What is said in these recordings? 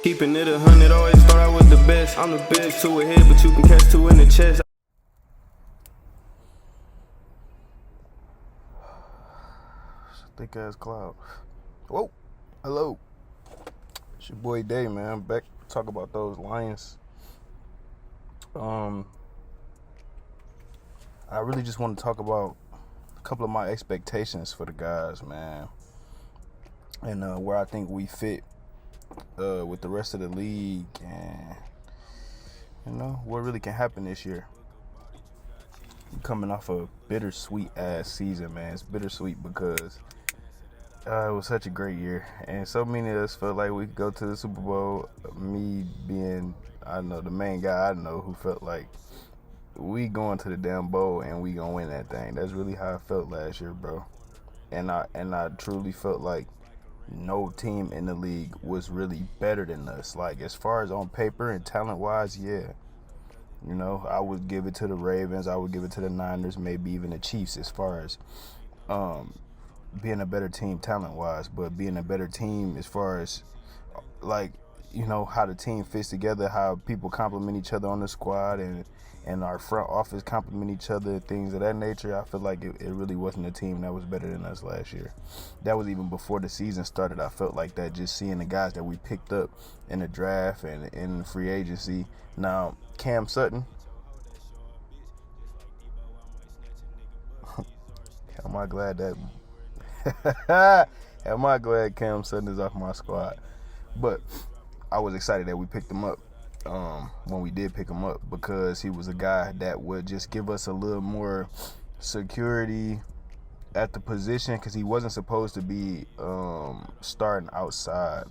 Keeping it 100, always thought I was the best. I'm the best, two ahead, but you can catch two in the chest. Thick ass cloud. Whoa, hello. It's your boy Day, man. I'm back to talk about those Lions. I really just want to talk about a couple of my expectations for the guys, man, and where I think we fit with the rest of the league, and what really can happen this year. I'm coming off a bittersweet ass season, man. It's bittersweet because it was such a great year, and so many of us felt like we could go to the Super Bowl. Me being, the main guy I know who felt like we going to the damn bowl and we gonna win that thing. That's really how I felt last year, bro. And I truly felt like no team in the league was really better than us. Like, as far as on paper and talent-wise, yeah. I would give it to the Ravens. I would give it to the Niners, maybe even the Chiefs as far as being a better team talent-wise. But being a better team as far as, how the team fits together, how people complement each other on the squad, and our front office complement each other, things of that nature. I feel like it really wasn't a team that was better than us last year. That was even before the season started. I felt like that, just seeing the guys that we picked up in the draft and in free agency. Now, Cam Sutton, am I glad Cam Sutton is off my squad? But I was excited that we picked him up. When we did pick him up, because he was a guy that would just give us a little more security at the position, because he wasn't supposed to be starting outside.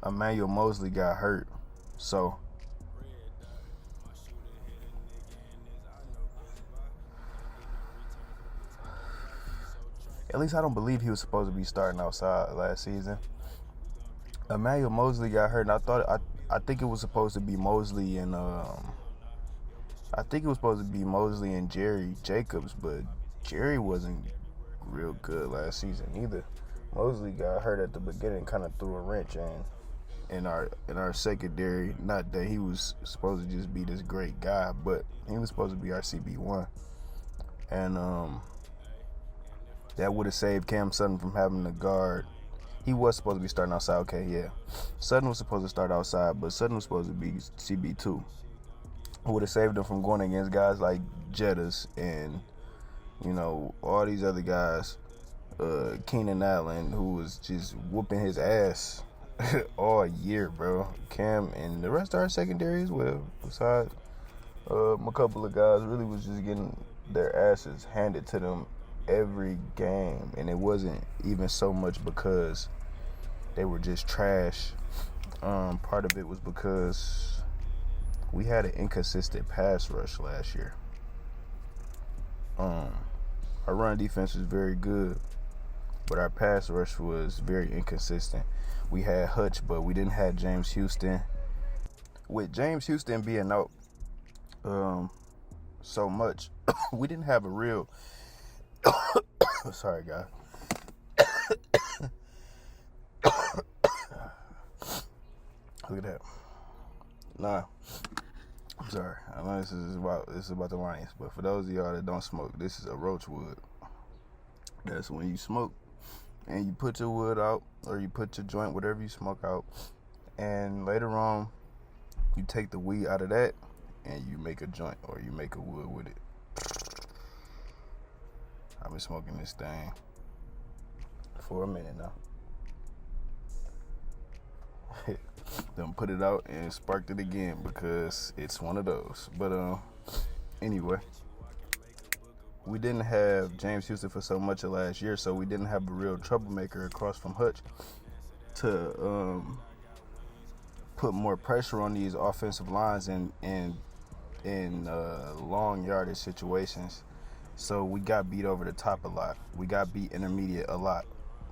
Emmanuel Mosley got hurt, so at least I don't believe he was supposed to be starting outside last season. Emmanuel Mosley got hurt, and I think it was supposed to be Mosley and Jerry Jacobs, but Jerry wasn't real good last season either. Mosley got hurt at the beginning, kind of threw a wrench in our secondary. Not that he was supposed to just be this great guy, but he was supposed to be our CB1, and that would have saved Cam Sutton from having to guard. He was supposed to be starting outside. Okay, yeah. Sutton was supposed to start outside, but Sutton was supposed to be CB2. It would have saved him from going against guys like Jettas and, all these other guys. Keenan Allen, who was just whooping his ass all year, bro. Cam and the rest of our secondary as well, besides a couple of guys, really was just getting their asses handed to them every game, and it wasn't even so much because they were just trash. Part of it was because we had an inconsistent pass rush last year. Our run defense was very good, but our pass rush was very inconsistent. We had Hutch, but we didn't have James Houston. With James Houston being out so much, we didn't have a real sorry, guys. Look at that. Nah, I'm sorry. I know this is about the Lions, but for those of y'all that don't smoke, this is a roach wood. That's when you smoke and you put your wood out, or you put your joint, whatever you smoke out, and later on you take the weed out of that and you make a joint, or you make a wood with it. I've been smoking this thing for a minute now. Then put it out and sparked it again because it's one of those. But anyway, we didn't have James Houston for so much of last year, so we didn't have a real troublemaker across from Hutch to put more pressure on these offensive lines in long yardage situations. So we got beat over the top a lot. We got beat intermediate a lot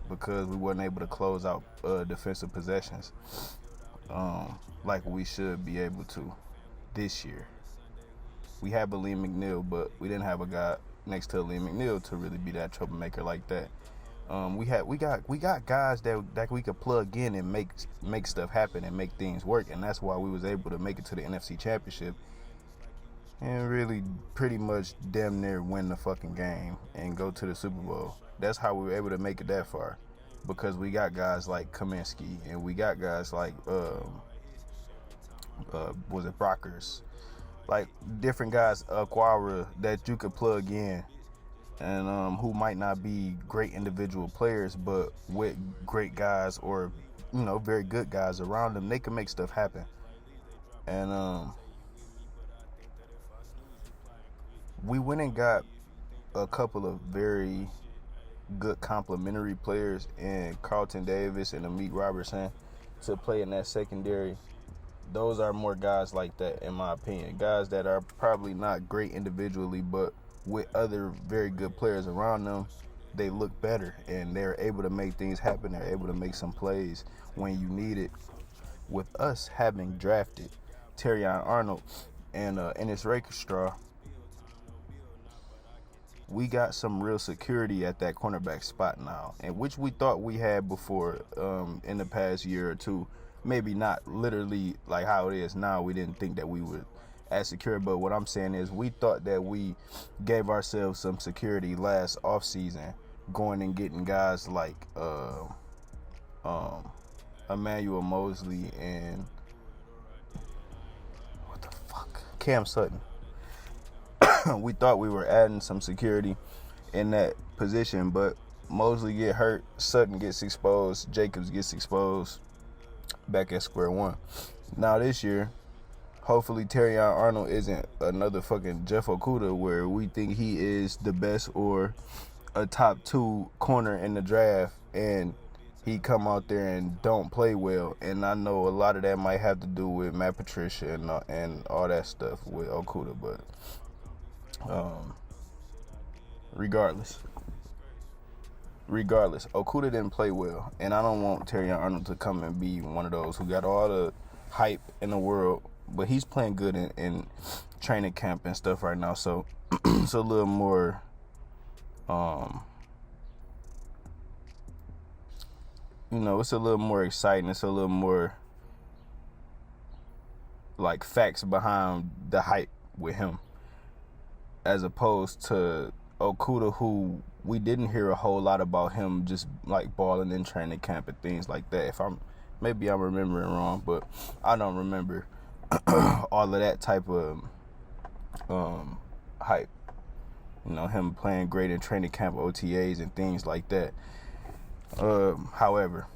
because we weren't able to close out defensive possessions like we should be able to this year. We had Aleem McNeil, but we didn't have a guy next to Aleem McNeil to really be that troublemaker like that. We got guys that we could plug in and make stuff happen and make things work, and that's why we was able to make it to the NFC Championship and really pretty much damn near win the fucking game and go to the Super Bowl. That's how we were able to make it that far, because we got guys like Kaminsky and we got guys like was it Brockers, like different guys, Aquara, that you could plug in, and who might not be great individual players, but with great guys or very good guys around them, they can make stuff happen. And we went and got a couple of very good complementary players in Carlton Davis and Amit Robertson to play in that secondary. Those are more guys like that, in my opinion. Guys that are probably not great individually, but with other very good players around them, they look better and they're able to make things happen. They're able to make some plays when you need it. With us having drafted Terrion Arnold and Ennis Rakestraw, we got some real security at that cornerback spot now, and which we thought we had before in the past year or two. Maybe not literally like how it is now. We didn't think that we would as secure, but what I'm saying is we thought that we gave ourselves some security last offseason, going and getting guys like Emmanuel Mosley and Cam Sutton. We thought we were adding some security in that position, but Mosley get hurt, Sutton gets exposed, Jacobs gets exposed, back at square one. Now this year, hopefully Terrion Arnold isn't another fucking Jeff Okudah where we think he is the best or a top 2 corner in the draft and he come out there and don't play well. And I know a lot of that might have to do with Matt Patricia and all that stuff with Okudah, but regardless, Okudah didn't play well, and I don't want Terrion Arnold to come and be one of those who got all the hype in the world, but he's playing good in training camp and stuff right now, so it's a little more it's a little more exciting. It's a little more like facts behind the hype with him, as opposed to Okudah, who we didn't hear a whole lot about him just like balling in training camp and things like that. Maybe I'm remembering wrong, but I don't remember all of that type of hype. Him playing great in training camp, OTAs and things like that. However,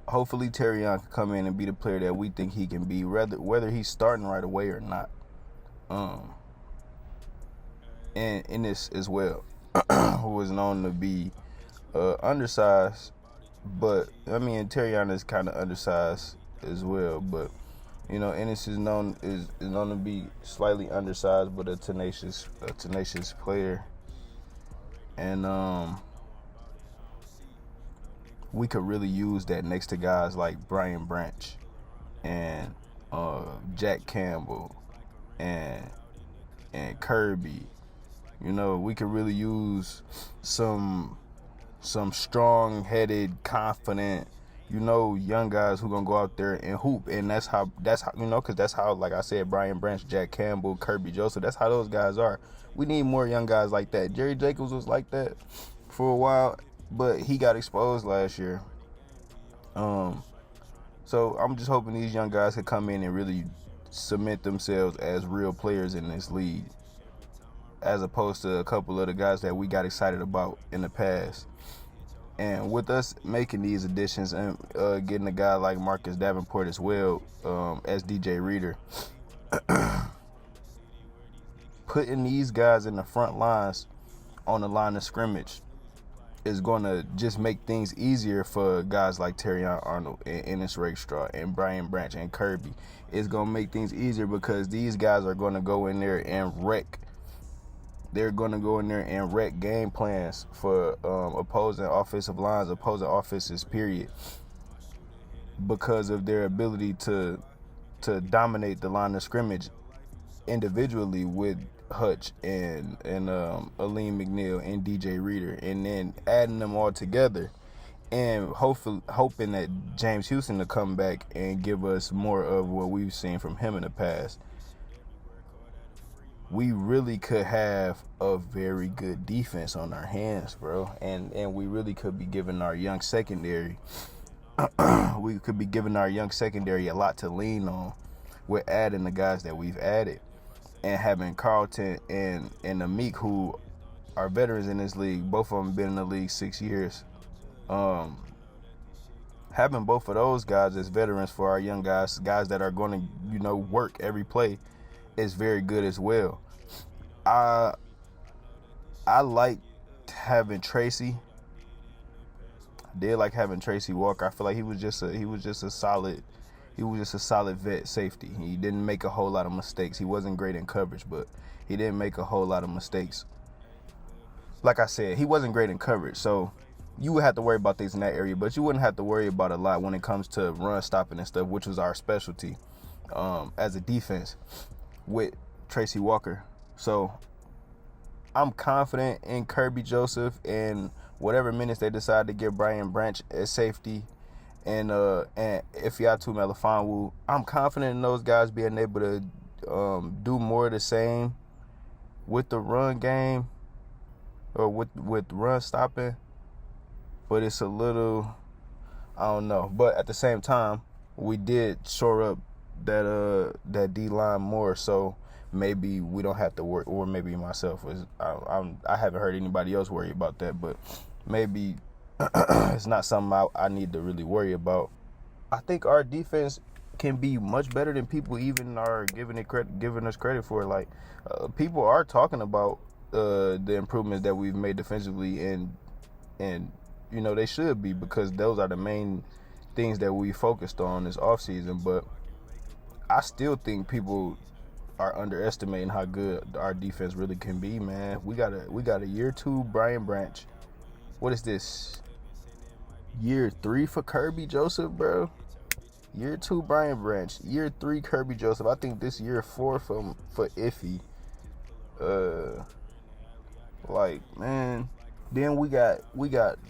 hopefully Terrion can come in and be the player that we think he can be, whether he's starting right away or not. And in this as well, who is known to be undersized, but Terrion is kind of undersized as well, but Ennis is known to be slightly undersized, but a tenacious player, and we could really use that next to guys like Brian Branch and Jack Campbell and Kirby. We could really use some strong-headed, confident, young guys who gonna go out there and hoop, and that's how because that's how, like I said, Brian Branch, Jack Campbell, Kirby Joseph, that's how those guys are. We need more young guys like that. Jerry Jacobs was like that for a while, but he got exposed last year. So I'm just hoping these young guys could come in and really cement themselves as real players in this league, as opposed to a couple of the guys that we got excited about in the past. And with us making these additions and getting a guy like Marcus Davenport as well, as DJ Reader, putting these guys in the front lines on the line of scrimmage is going to just make things easier for guys like Terrion Arnold and Ennis Rakestraw and Brian Branch and Kirby. It's going to make things easier because these guys are going to go in there and wreck. They're going to go in there and wreck game plans for opposing offensive lines, opposing offenses, period, because of their ability to dominate the line of scrimmage individually with Hutch and Aleem McNeil and DJ Reader, and then adding them all together, and hoping that James Houston to come back and give us more of what we've seen from him in the past. We really could have a very good defense on our hands, bro, and we really could be giving our young secondary a lot to lean on with adding the guys that we've added, and having Carlton and Amik, who are veterans in this league. Both of them been in the league 6 years. Having both of those guys as veterans for our young guys that are going to, work every play, is very good as well. I like having Tracy. I did like having Tracy Walker. I feel like he was just a solid vet safety. He didn't make a whole lot of mistakes. He wasn't great in coverage, but he didn't make a whole lot of mistakes. Like I said, he wasn't great in coverage, so you would have to worry about things in that area, but you wouldn't have to worry about a lot when it comes to run stopping and stuff, which was our specialty as a defense with Tracy Walker. So I'm confident in Kirby Joseph and whatever minutes they decide to give Brian Branch as safety, and Ifeatu Melifonwu. I'm confident in those guys being able to do more of the same with the run game, or with run stopping. But it's a little, I don't know. But at the same time, we did shore up that D-line more, so maybe we don't have to worry, or maybe myself, I haven't heard anybody else worry about that, but maybe it's not something I need to really worry about. I think our defense can be much better than people even are giving us credit for. Like, people are talking about the improvements that we've made defensively, and they should be, because those are the main things that we focused on this offseason. But I still think people are underestimating how good our defense really can be, man. We got a year 2 Brian Branch. What is this? Year 3 for Kirby Joseph, bro. Year 2 Brian Branch. Year 3 Kirby Joseph. I think this year 4 for Iffy. Man. Then we got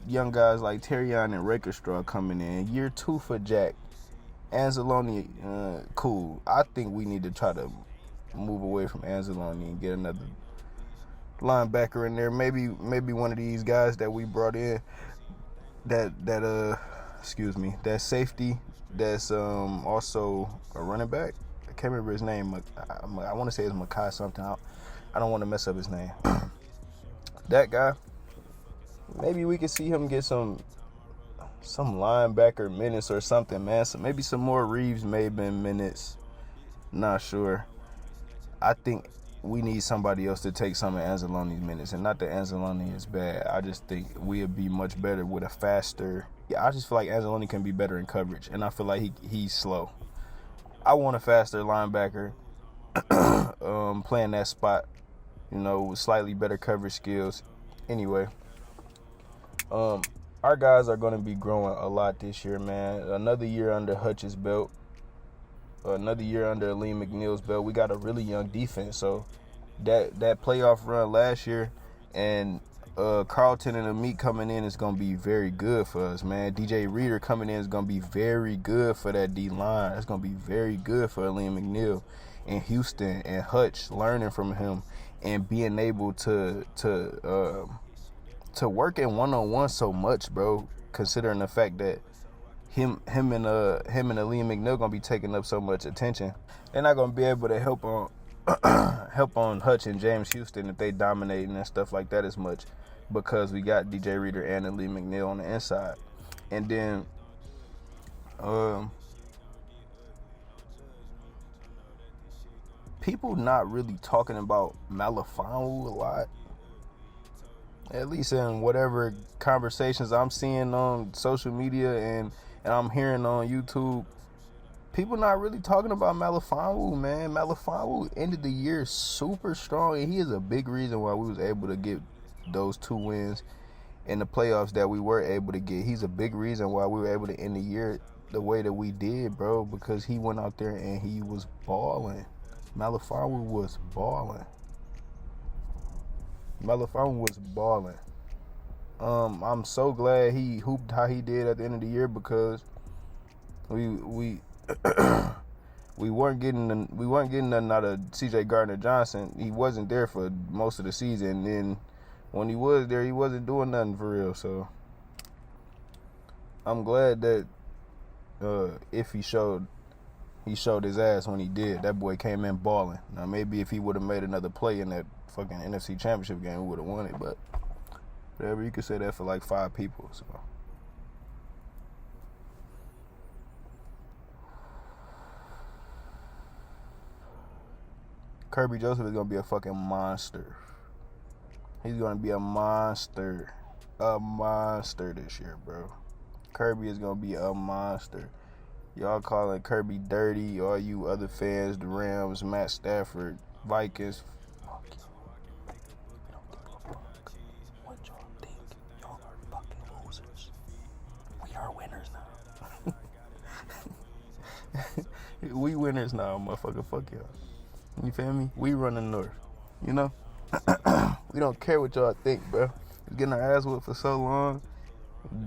young guys like Terrion and Rakerstraw coming in. Year 2 for Jack. Anzalone, cool. I think we need to try to move away from Anzalone and get another linebacker in there. Maybe one of these guys that we brought in, that safety, that's also a running back. I can't remember his name. I want to say it's Makai something. I don't want to mess up his name. That guy. Maybe we could see him get some linebacker minutes or something, man. So maybe some more Reeves Maben minutes. Not sure. I think we need somebody else to take some of Anzalone's minutes. And not that Anzalone is bad. I just think we'd be much better with a faster. Yeah, I just feel like Anzalone can be better in coverage. And I feel like he's slow. I want a faster linebacker playing that spot, with slightly better coverage skills. Anyway. Our guys are going to be growing a lot this year, man. Another year under Hutch's belt. Another year under Lee McNeil's belt. We got a really young defense. So that playoff run last year, and Carlton and Amik coming in is going to be very good for us, man. DJ Reader coming in is going to be very good for that D-line. It's going to be very good for Liam McNeil and Houston and Hutch, learning from him and being able to work in one-on-one so much, bro, considering the fact that him and Aleem McNeil gonna be taking up so much attention. They're not gonna be able to help on Hutch and James Houston if they dominating and stuff like that as much, because we got DJ Reader and Aleem McNeil on the inside. And then people not really talking about Melifonwu a lot. At least in whatever conversations I'm seeing on social media and I'm hearing on YouTube, people not really talking about Melifonwu, man. Melifonwu ended the year super strong, and he is a big reason why we was able to get those 2 wins in the playoffs that we were able to get. He's a big reason why we were able to end the year the way that we did, bro, because he went out there and he was balling. Melifonwu was balling. Melifonwu was balling. I'm so glad he hooped how he did at the end of the year because we we weren't getting nothing out of C.J. Gardner-Johnson. He wasn't there for most of the season. And then when he was there, he wasn't doing nothing for real. So I'm glad that if he showed his ass when he did. That boy came in balling. Now maybe if he would have made another play in that fucking NFC Championship game, we would have won it. But whatever, you could say that for like 5 people. So Kirby Joseph is gonna be a fucking monster. He's gonna be a monster this year, bro. Kirby is gonna be a monster. Y'all calling Kirby dirty, all you other fans, the Rams, Matt Stafford, Vikings. Fuck you. We don't give a fuck what y'all think. Y'all are fucking losers. We are winners now. We winners now, motherfucker. Fuck y'all. You feel me? We running north. You know? We don't care what y'all think, bro. We're getting our ass whipped for so long.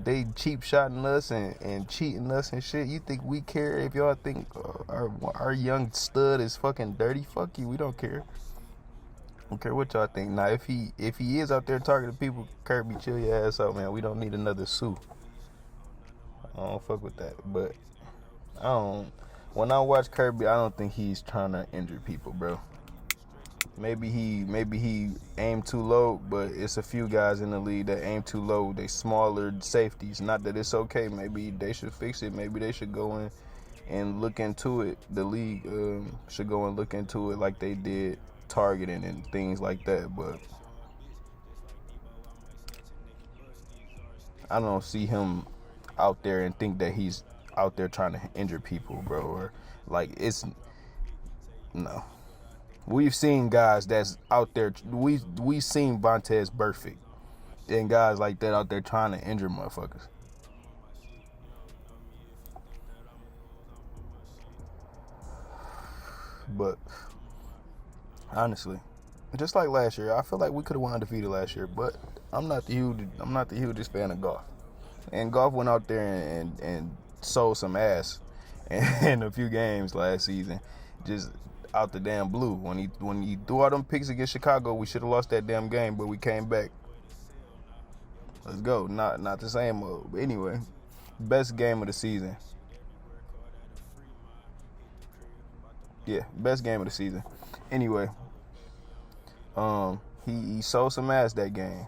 They cheap shotting us and cheating us and shit. You think we care if y'all think our young stud is fucking dirty? Fuck you. We don't care. Don't care what y'all think. Now, if he is out there targeting people, Kirby, chill your ass out, man. We don't need another Sue. I don't fuck with that. But when I watch Kirby, I don't think he's trying to injure people, bro. Maybe he aimed too low, but it's a few guys in the league that aim too low. They smaller safeties. Not that it's okay. Maybe they should fix it. Maybe they should go in and look into it. The league should go and look into it like they did targeting and things like that. But I don't see him out there and think that he's out there trying to injure people, bro. Or like no. We've seen guys that's out there. We've seen Vontaze Burfict and guys like that out there trying to injure motherfuckers. But honestly, just like last year, I feel like we could have won undefeated last year. But I'm not the hugest fan of Goff. And Goff went out there and sold some ass in a few games last season. Just out the damn blue. When he threw all them picks against Chicago, we should have lost that damn game, but we came back. Let's go. Not the same mode. But anyway, best game of the season. Yeah, best game of the season. Anyway, he sold some ass that game.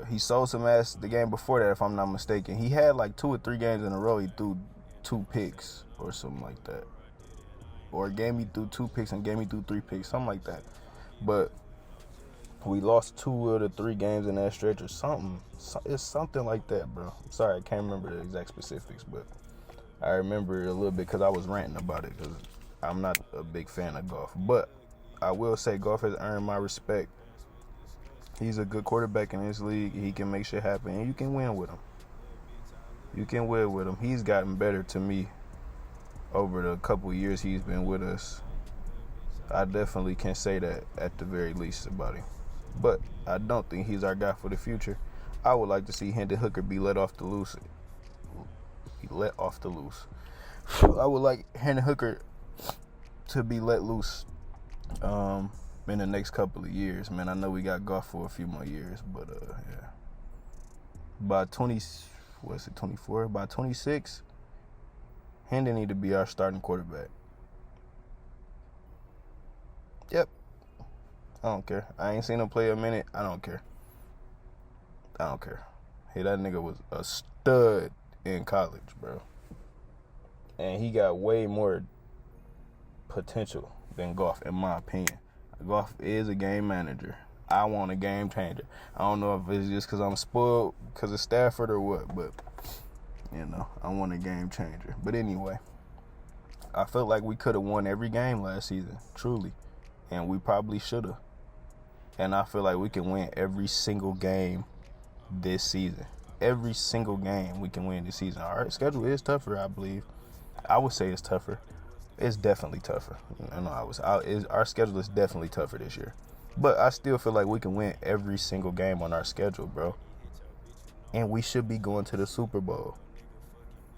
He sold some ass the game before that, if I'm not mistaken. He had like 2 or 3 games in a row he threw 2 picks or something like that. Or game he threw 2 picks and game he threw 3 picks, something like that. But we lost 2 of the 3 games in that stretch or something. It's something like that, bro. Sorry, I can't remember the exact specifics, but I remember it a little bit because I was ranting about it because I'm not a big fan of Goff. But I will say Goff has earned my respect. He's a good quarterback in this league. He can make shit happen, and you can win with him. You can win with him. He's gotten better to me over the couple years he's been with us. I definitely can say that at the very least about him. But I don't think he's our guy for the future. I would like to see Hendon Hooker be let off the loose. I would like Hendon Hooker to be let loose in the next couple of years. Man, I know we got Goff for a few more years, but yeah. By 24? By 26, Hendon need to be our starting quarterback. Yep. I don't care. I ain't seen him play a minute. I don't care. Hey, that nigga was a stud in college, bro. And he got way more potential than Goff, in my opinion. Goff is a game manager. I want a game changer. I don't know if it's just because I'm spoiled because of Stafford or what, but, you know, I want a game changer. But anyway, I felt like we could have won every game last season, truly. And we probably should have. And I feel like we can win every single game this season. Every single game we can win this season. Our schedule is tougher, I believe. I would say it's tougher. It's definitely tougher. Our schedule is definitely tougher this year. But I still feel like we can win every single game on our schedule, bro. And we should be going to the Super Bowl.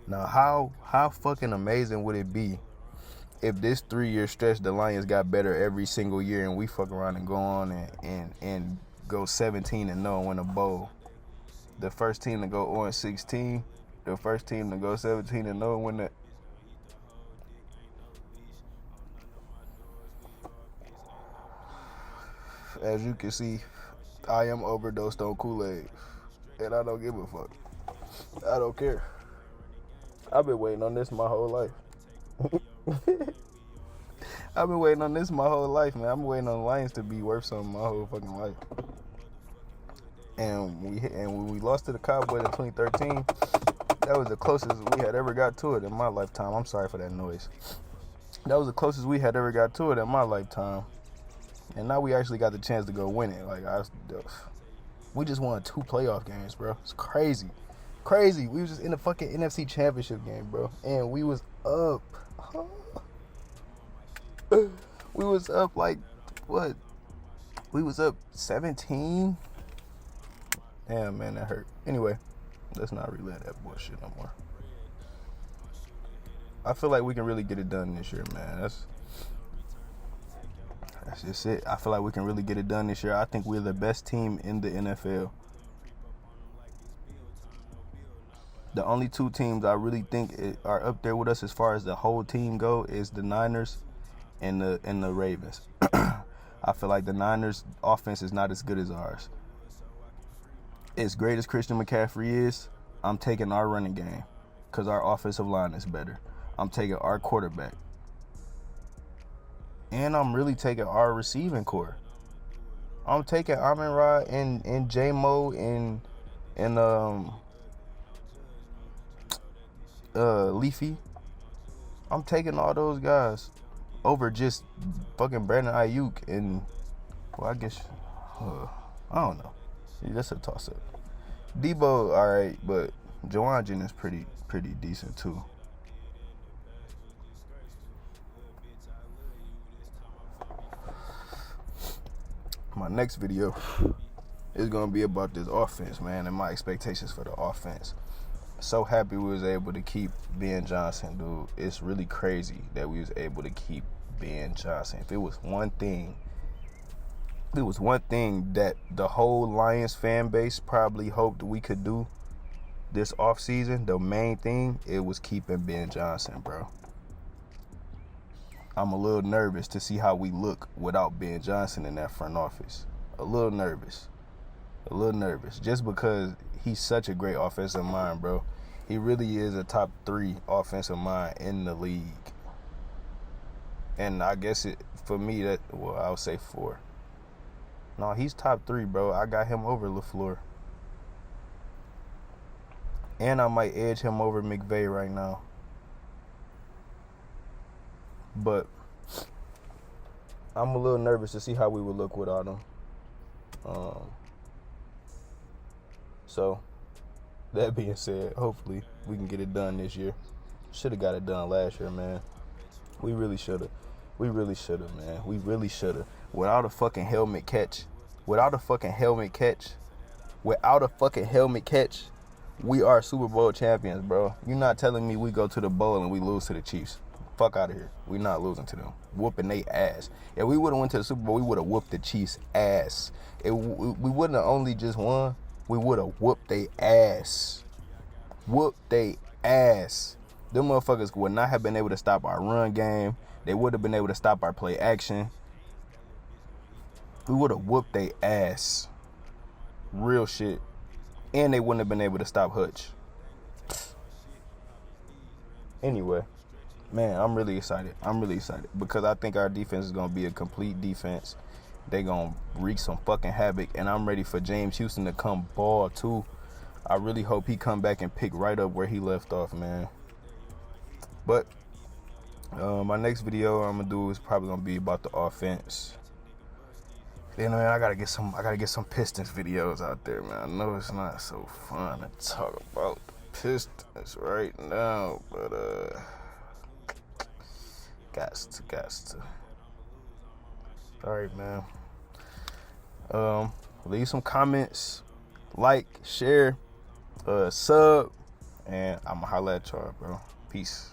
Now, how fucking amazing would it be if this 3-year stretch the Lions got better every single year and we fuck around and go on and go 17-0 and win a bowl? The first team to go 0-16, the first team to go 17-0 and win that. As you can see, I am overdosed on Kool-Aid, and I don't give a fuck. I don't care. I've been waiting on this my whole life. I've been waiting on this my whole life, man. I've been waiting on the Lions to be worth something my whole fucking life. And when we lost to the Cowboys in 2013, that was the closest we had ever got to it in my lifetime. I'm sorry for that noise. That was the closest we had ever got to it in my lifetime. And now we actually got the chance to go win it. We just won 2 playoff games, bro. It's crazy. Crazy. We was just in the fucking NFC Championship game, bro. And we was up. We was up like, what? We was up 17? Damn, man, that hurt. Anyway, let's not relive that bullshit no more. I feel like we can really get it done this year, man. That's just it. I feel like we can really get it done this year. I think we're the best team in the NFL. The only 2 teams I really think are up there with us as far as the whole team go is the Niners and the Ravens. I feel like the Niners' offense is not as good as ours. As great as Christian McCaffrey is, I'm taking our running game because our offensive line is better. I'm taking our quarterback. And I'm really taking our receiving core. I'm taking Amon-Ra and J-Mo and Leafy. I'm taking all those guys over just fucking Brandon Ayuk and, well, I guess, I don't know. That's a toss-up. Debo, all right, but Juwan Jennings is pretty decent too. My next video is gonna be about this offense, man, and my expectations for the offense. So happy we was able to keep Ben Johnson, dude. It's really crazy that we was able to keep Ben Johnson. If it was one thing that the whole Lions fan base probably hoped we could do this offseason, the main thing, it was keeping Ben Johnson, bro. I'm a little nervous to see how we look without Ben Johnson in that front office. A little nervous. Just because he's such a great offensive mind, bro. He really is a top 3 offensive mind in the league. And I guess for me, I would say 4. No, he's top 3, bro. I got him over LaFleur. And I might edge him over McVay right now. But I'm a little nervous to see how we would look without him. So, that being said, hopefully we can get it done this year. Should have got it done last year, man. We really should have. Man. We really should have. Without a fucking helmet catch, we are Super Bowl champions, bro. You're not telling me we go to the bowl and we lose to the Chiefs. Fuck out of here. We not losing to them. Whooping they ass. If we would have went to the Super Bowl, we would have whooped the Chiefs' ass. We wouldn't have only just won. We would have whooped they ass. Them motherfuckers would not have been able to stop our run game. They would have been able to stop our play action. We would have whooped they ass. Real shit. And they wouldn't have been able to stop Hutch. Anyway, man, I'm really excited because I think our defense is going to be a complete defense. They going to wreak some fucking havoc, and I'm ready for James Houston to come ball too. I really hope he come back and pick right up where he left off, man. But my next video I'm gonna do is probably gonna be about the offense. Then, man, I gotta get some Pistons videos out there, man. I know it's not so fun to talk about the Pistons right now, but got to. All right, man. Leave some comments, like, share, sub, and I'ma holla at y'all, bro. Peace.